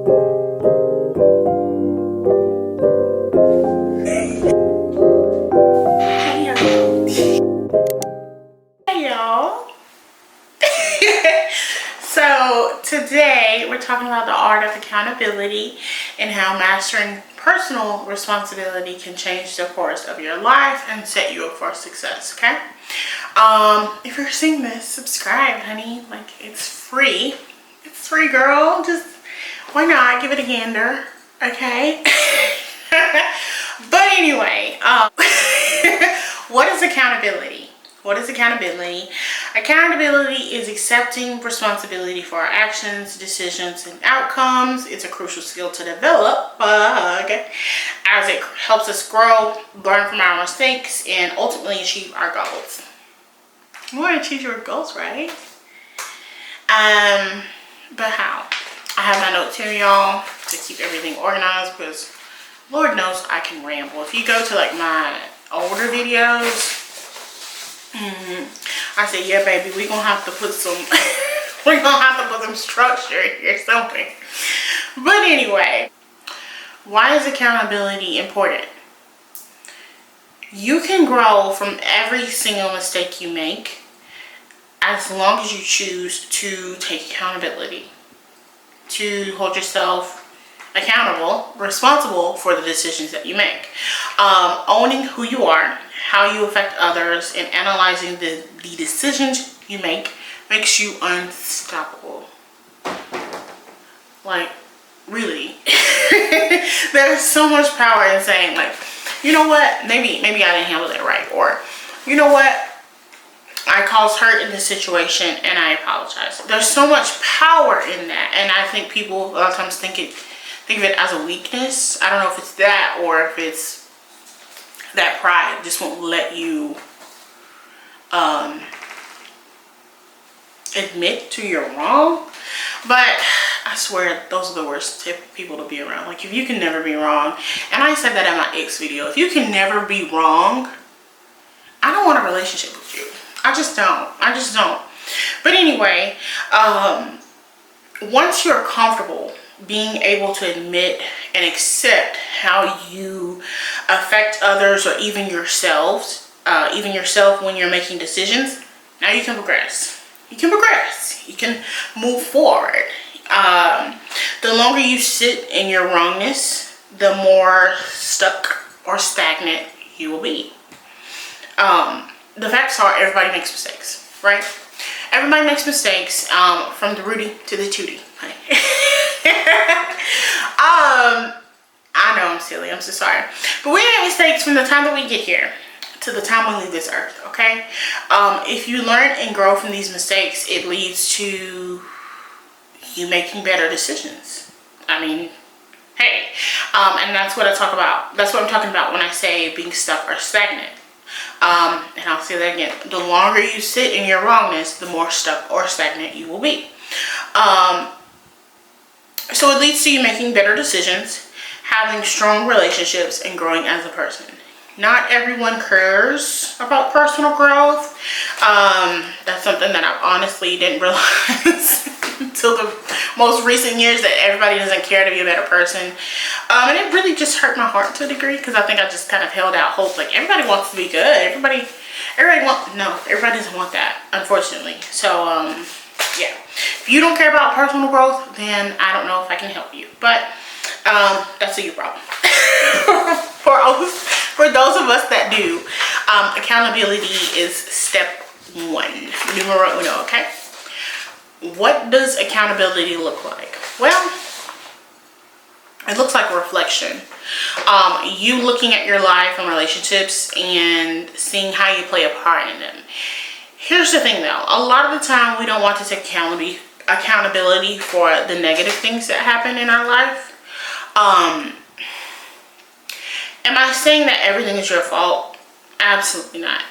Hey y'all. So today we're talking about the art of accountability and how mastering personal responsibility can change the course of your life and set you up for success. Okay, if you're seeing this, subscribe, honey. Like, it's free. It's free, girl. Just why not give it a gander? Okay. But anyway, what is accountability? What is accountability? Accountability is accepting responsibility for our actions, decisions, and outcomes. It's a crucial skill to develop as it helps us grow, learn from our mistakes, and ultimately achieve our goals. You want to achieve your goals, right? But how? I have my notes here, y'all, to keep everything organized because Lord knows I can ramble. If you go to like my older videos, I said, yeah, baby, we're gonna have to put some structure here somewhere. But anyway, why is accountability important? You can grow from every single mistake you make as long as you choose to take accountability, to hold yourself accountable, responsible for the decisions that you make. Owning who you are, how you affect others, and analyzing the decisions you make makes you unstoppable. Like, really. There's so much power in saying, like, you know what, maybe I didn't handle that right, or you know what, I caused hurt in this situation and I apologize. There's so much power in that, and I think people a lot of times think of it as a weakness. I don't know if it's that or if it's that pride just won't let you admit to you're wrong. But I swear those are the worst type of people to be around. Like, if you can never be wrong, and I said that in my ex video, if you can never be wrong, I don't want a relationship with you. I just don't. But anyway, once you're comfortable being able to admit and accept how you affect others or even yourself when you're making decisions, now you can progress. You can move forward. The longer you sit in your wrongness, the more stuck or stagnant you will be. The facts are, everybody makes mistakes, right? Everybody makes mistakes, from the Rudy to the Tootie. I know I'm silly, I'm so sorry. But we make mistakes from the time that we get here to the time we leave this earth, okay? If you learn and grow from these mistakes, it leads to you making better decisions. I mean, hey, and that's what I talk about. That's what I'm talking about when I say being stuck or stagnant. And I'll say that again. The longer you sit in your wrongness, the more stuck or stagnant you will be. So it leads to you making better decisions, having strong relationships, and growing as a person. Not everyone cares about personal growth. That's something that I honestly didn't realize until the most recent years, that everybody doesn't care to be a better person. And it really just hurt my heart to a degree, because I think I just kind of held out hope. Like, everybody wants to be good. Everybody doesn't want that, unfortunately. So, yeah. If you don't care about personal growth, then I don't know if I can help you. But that's a you problem. For those of us that do, accountability is step one, numero uno, okay? What does accountability look like? Well, it looks like a reflection. You looking at your life and relationships and seeing how you play a part in them. Here's the thing though, a lot of the time we don't want to take accountability for the negative things that happen in our life. Am I saying that everything is your fault? Absolutely not.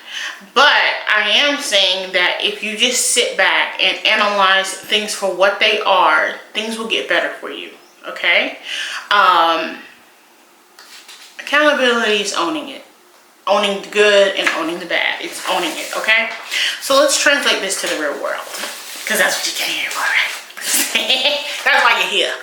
But I am saying that if you just sit back and analyze things for what they are, things will get better for you, okay? Accountability is owning it. Owning the good and owning the bad. It's owning it, okay? So let's translate this to the real world, because that's what you came here for, right? That's why you're here.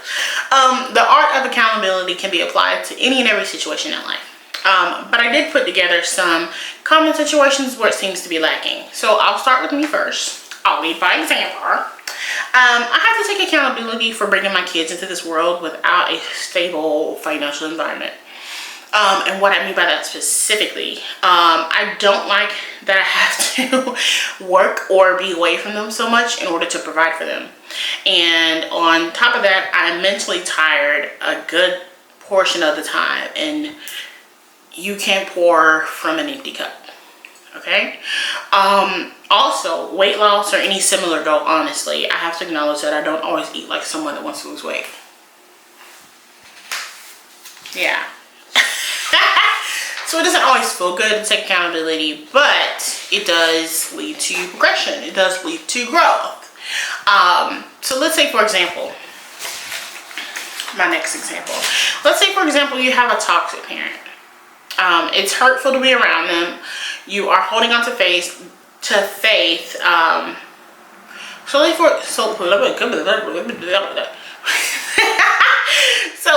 The art of accountability can be applied to any and every situation in life. But I did put together some common situations where it seems to be lacking. So I'll start with me first. I'll lead by example. I have to take accountability for bringing my kids into this world without a stable financial environment. And what I mean by that specifically, I don't like that I have to work or be away from them so much in order to provide for them. And on top of that, I'm mentally tired a good portion of the time, and you can't pour from an empty cup. Okay. Also, weight loss or any similar goal, honestly, I have to acknowledge that I don't always eat like someone that wants to lose weight. Yeah. So it doesn't always feel good to take accountability, but it does lead to progression. It does lead to growth. So let's say, for example, my next example. Let's say, for example, you have a toxic parent. It's hurtful to be around them. You are holding on to faith. So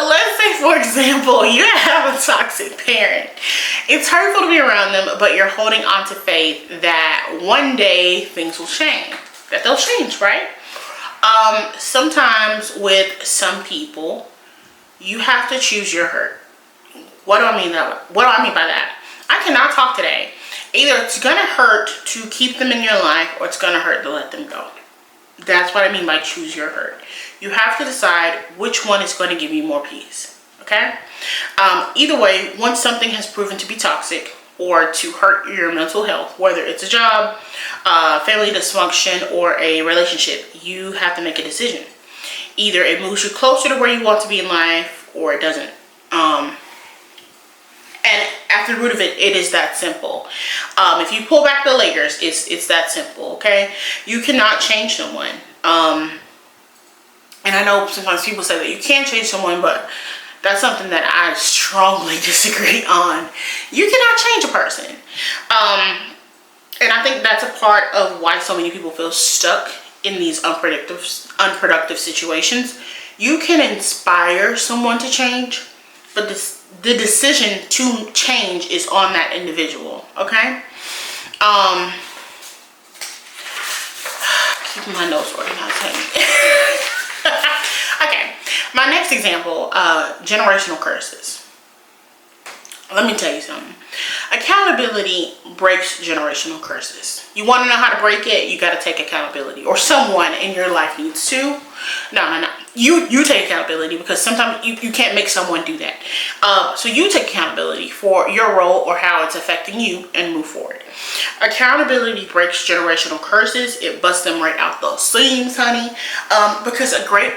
let's say, for example, you have a toxic parent. It's hurtful to be around them, but you're holding on to faith that one day things will change. That they'll change, right? Sometimes with some people, you have to choose your hurt. What do I mean by that? I cannot talk today. Either it's gonna hurt to keep them in your life, or it's gonna hurt to let them go. That's what I mean by choose your hurt. You have to decide which one is going to give you more peace. Okay? Either way, once something has proven to be toxic or to hurt your mental health, whether it's a job, family dysfunction, or a relationship, you have to make a decision. Either it moves you closer to where you want to be in life, or it doesn't. And at the root of it, it is that simple. If you pull back the layers, it's that simple, okay? You cannot change someone. And I know sometimes people say that you can change someone, but that's something that I strongly disagree on. You cannot change a person. And I think that's a part of why so many people feel stuck in these unproductive situations. You can inspire someone to change, but the decision to change is on that individual, okay? Keeping my notes organized. Okay, my next example, generational curses. Let me tell you something. Accountability breaks generational curses. You want to know how to break it? You got to take accountability, or someone in your life needs to. No. You take accountability, because sometimes you can't make someone do that. So you take accountability for your role or how it's affecting you and move forward. Accountability breaks generational curses. It busts them right out the seams, honey. Because a great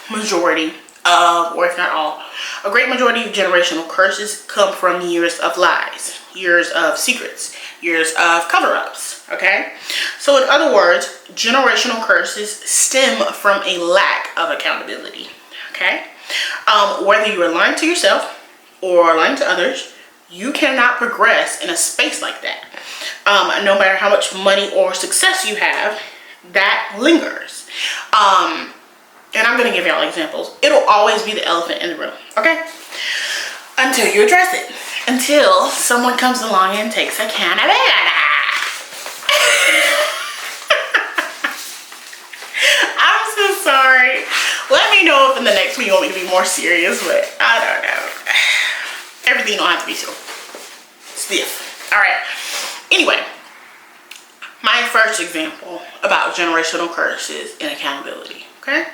majority of, or if not all, a great majority of generational curses come from years of lies, years of secrets, years of cover-ups, okay? So in other words, generational curses stem from a lack of accountability, okay? Whether you are lying to yourself or lying to others, you cannot progress in a space like that. No matter how much money or success you have, that lingers. And I'm going to give y'all examples. It'll always be the elephant in the room, okay? Until you address it. Until someone comes along and takes accountability. I'm so sorry. Let me know if in the next one you want me to be more serious, but I don't know. Everything don't have to be so stiff. All right. Anyway, my first example about generational curses and accountability. Okay?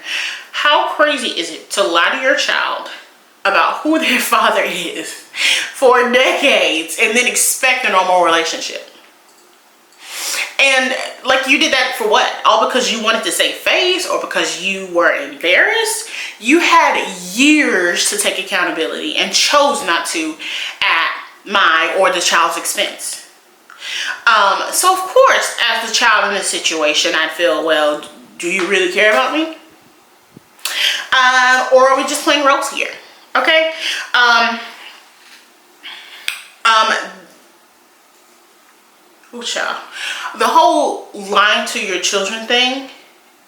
How crazy is it to lie to your child about who their father is for decades and then expect a normal relationship? And like, you did that for what? All because you wanted to save face, or because you were embarrassed? You had years to take accountability and chose not to at my or the child's expense. So of course, as the child in this situation, I'd feel, well, do you really care about me? Or are we just playing roles here? Okay? Child. The whole lying to your children thing,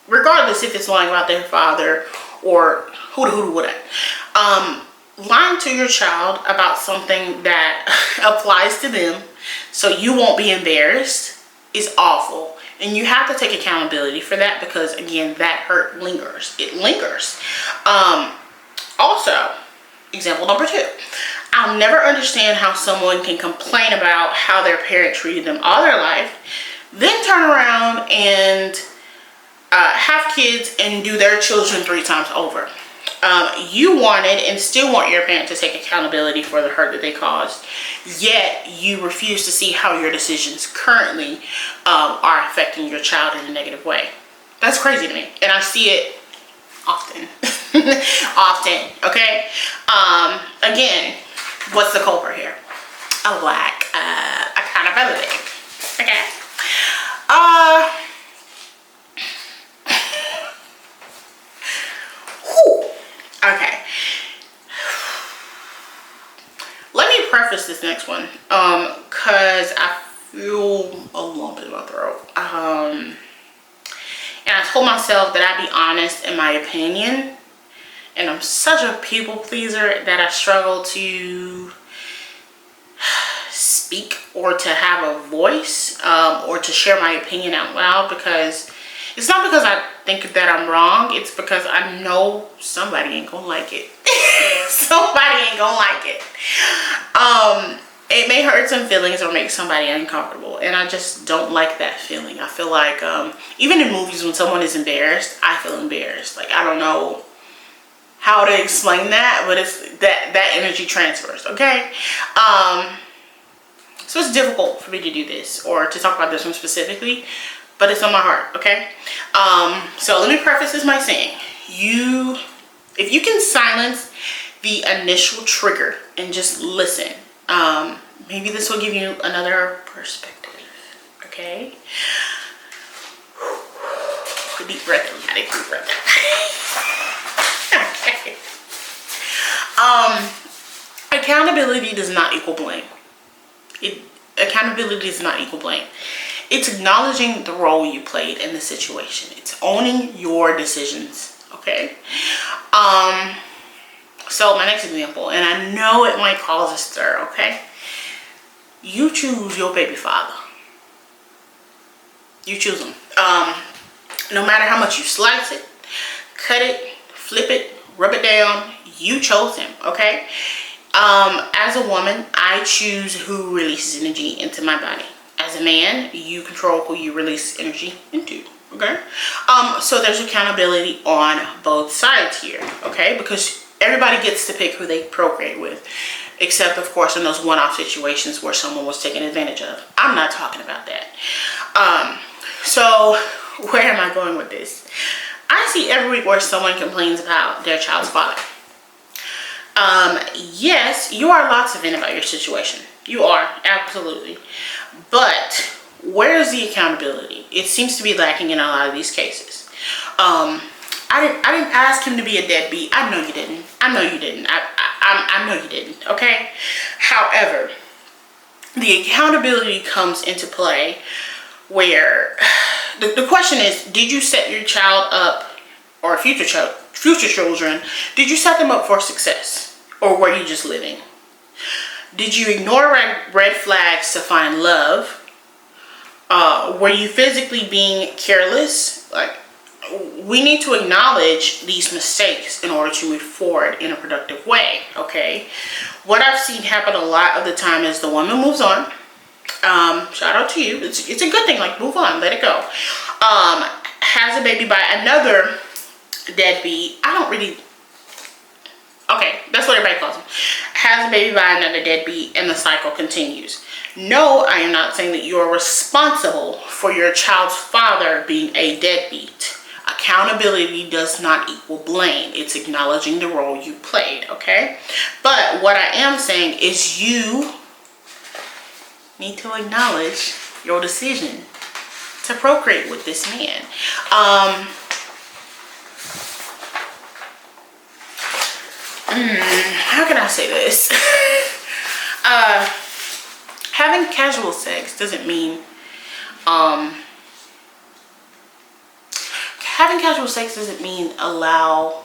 regardless if it's lying about their father or who lying to your child about something that applies to them so you won't be embarrassed is awful. And you have to take accountability for that, because again, that hurt lingers. It lingers. Also, example number 2. I'll never understand how someone can complain about how their parent treated them all their life, then turn around and have kids and do their children 3 times over. You wanted and still want your parent to take accountability for the hurt that they caused, yet you refuse to see how your decisions currently are affecting your child in a negative way. That's crazy to me, and I see it often. Often, okay? Again, what's the culprit here? A lack of accountability, okay? Okay. Let me preface this next one, cause I feel a lump in my throat. And I told myself that I'd be honest in my opinion, and I'm such a people pleaser that I struggle to speak or to have a voice, or to share my opinion out loud, because it's not because I think that I'm wrong. It's because I know somebody ain't gonna like it. Somebody ain't gonna like it. It may hurt some feelings or make somebody uncomfortable, and I just don't like that feeling. I feel like even in movies, when someone is embarrassed, I feel embarrassed. Like, I don't know how to explain that, but it's that energy transfers, okay? So it's difficult for me to do this or to talk about this one specifically, but it's on my heart, okay? So let me preface this by saying, if you can silence the initial trigger and just listen, maybe this will give you another perspective, okay? Deep breath, everybody, deep breath. Okay. Accountability does not equal blame. Accountability does not equal blame. It's acknowledging the role you played in the situation. It's owning your decisions, okay? So my next example, and I know it might cause a stir, okay? You choose your baby father. You choose him. No matter how much you slice it, cut it, flip it, rub it down, you chose him, okay? As a woman, I choose who releases energy into my body. As a man, you control who you release energy into, okay? So there's accountability on both sides here, okay? Because everybody gets to pick who they procreate with, except, of course, in those one-off situations where someone was taken advantage of. I'm not talking about that. So where am I going with this? I see every week where someone complains about their child's father. Yes, you are allowed to vent about your situation. You are, absolutely. But where's the accountability? It seems to be lacking in a lot of these cases. I didn't ask him to be a deadbeat. I know you didn't. I know you didn't. I know you didn't, okay? However, the accountability comes into play where the question is, did you set your child up, or future children, did you set them up for success, or were you just living? Did you ignore red flags to find love? Were you physically being careless? Like, we need to acknowledge these mistakes in order to move forward in a productive way, okay? What I've seen happen a lot of the time is the woman moves on. Shout out to you. It's a good thing. Like, move on, let it go. Has a baby by another deadbeat. Okay, that's what everybody calls them. Has a baby by another deadbeat, and the cycle continues. No, I am not saying that you are responsible for your child's father being a deadbeat. Accountability does not equal blame. It's acknowledging the role you played, okay? But what I am saying is you need to acknowledge your decision to procreate with this man. How can I say this? Having casual sex doesn't mean allow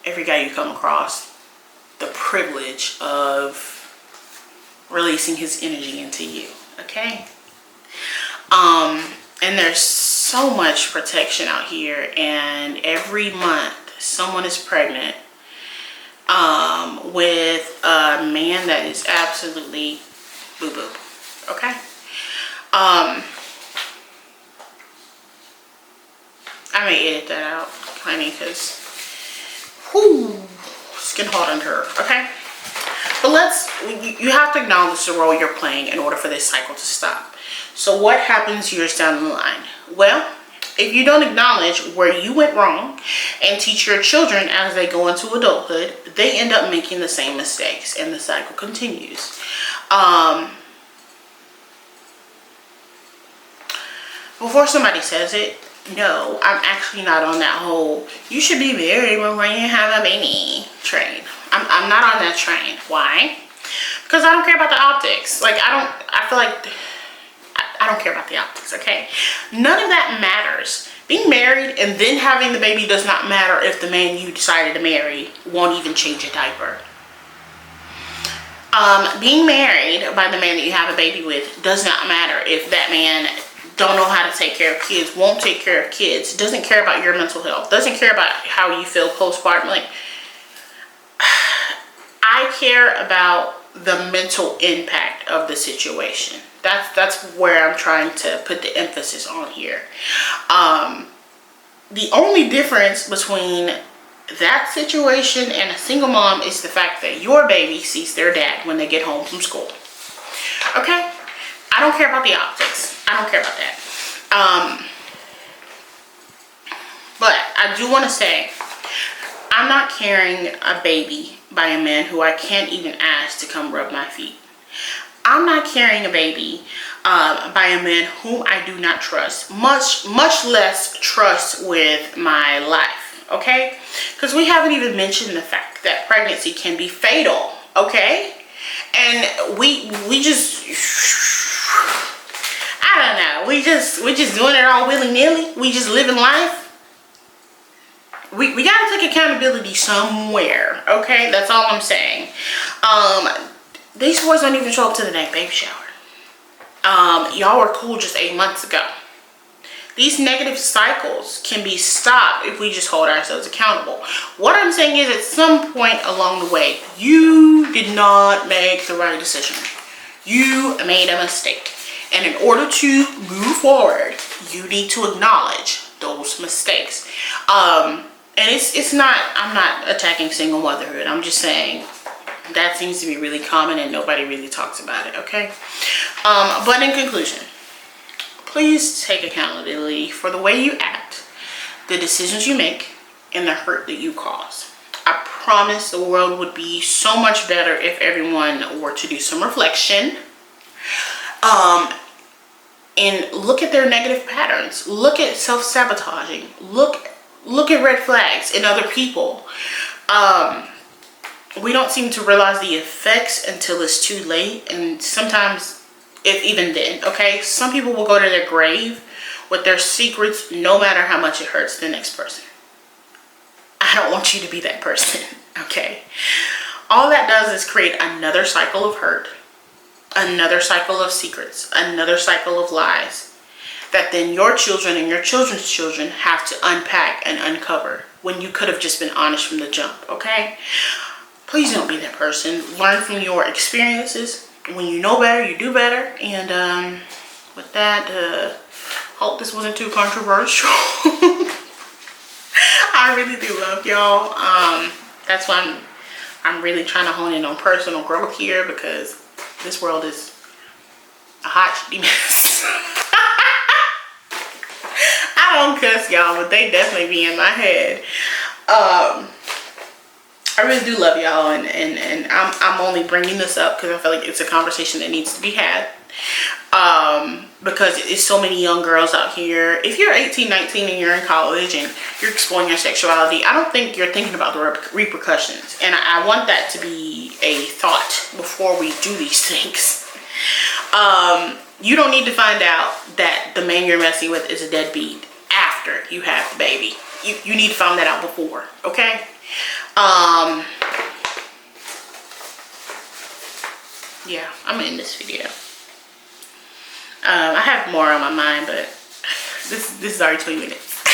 every guy you come across the privilege of releasing his energy into you, okay? And there's so much protection out here, and every month someone is pregnant with a man that is absolutely boo-boo, okay? I may edit that out, honey, because it's getting hot under her, okay? But you have to acknowledge the role you're playing in order for this cycle to stop. So what happens years down the line? Well, if you don't acknowledge where you went wrong and teach your children as they go into adulthood, they end up making the same mistakes and the cycle continues. Before somebody says it, no, I'm actually not on that whole you should be married before you have a baby train. I'm not on that train. Why? Because I don't care about the optics. Like, I feel like I don't care about the optics, okay? None of that matters. Being married and then having the baby does not matter if the man you decided to marry won't even change a diaper. Being married by the man that you have a baby with does not matter if that man don't know how to take care of kids, won't take care of kids, doesn't care about your mental health, doesn't care about how you feel postpartum. Like, I care about the mental impact of the situation. That's where I'm trying to put the emphasis on here. The only difference between that situation and a single mom is the fact that your baby sees their dad when they get home from school. Okay? I don't care about the optics. I don't care about that. But I do want to say, I'm not carrying a baby by a man who I can't even ask to come rub my feet. I'm not carrying a baby by a man whom I do not trust, much less trust with my life, okay? Because we haven't even mentioned the fact that pregnancy can be fatal, okay? And we just, I don't know, we just doing it all willy-nilly. We just living life. We gotta take accountability somewhere, okay? That's all I'm saying. These boys don't even show up to the next baby shower. Y'all were cool just 8 months ago. These negative cycles can be stopped if we just hold ourselves accountable. What I'm saying is, at some point along the way, you did not make the right decision. You made a mistake. And in order to move forward, you need to acknowledge those mistakes. And it's not, I'm not attacking single motherhood. I'm just saying that seems to be really common and nobody really talks about it, okay? But in conclusion, please take accountability for the way you act, the decisions you make, and the hurt that you cause. I promise the world would be so much better if everyone were to do some reflection. And look at their negative patterns. Look at self-sabotaging. Look at red flags in other people. We don't seem to realize the effects until it's too late, and sometimes, if even then, okay? Some people will go to their grave with their secrets no matter how much it hurts the next person. I don't want you to be that person, okay? All that does is create another cycle of hurt, another cycle of secrets, another cycle of lies that then your children and your children's children have to unpack and uncover when you could have just been honest from the jump, okay? Please don't be that person. Learn from your experiences. When you know better, you do better. And with that, hope this wasn't too controversial. I really do love y'all. That's why I'm really trying to hone in on personal growth here, because this world is a hot shitty mess. I don't cuss, y'all, but they definitely be in my head. I really do love y'all, and I'm only bringing this up because I feel like it's a conversation that needs to be had. Because it's so many young girls out here. If you're 18, 19 and you're in college and you're exploring your sexuality, I don't think you're thinking about the repercussions. And I want that to be a thought before we do these things. You don't need to find out that the man you're messing with is a deadbeat after you have the baby. You need to find that out before, okay? Yeah, I'm gonna end this video. I have more on my mind, but this is already 20 minutes.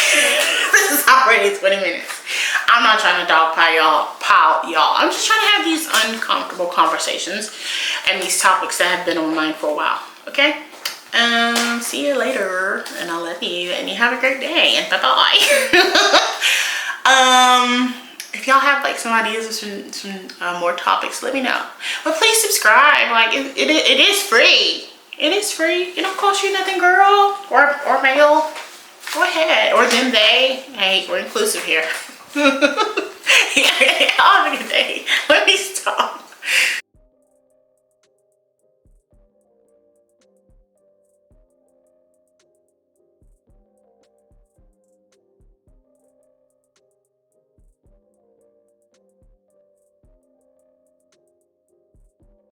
This is already 20 minutes. I'm not trying to dogpile y'all. I'm just trying to have these uncomfortable conversations and these topics that have been on my mind for a while. Okay? See you later, and I love you, and you have a great day, and bye-bye. If y'all have like some ideas of some more topics, let me know. But please subscribe. Like it is free. It is free. It don't cost you nothing, girl or male. Go ahead, or them, they. Hey, we're inclusive here. Have a good day. Let me stop.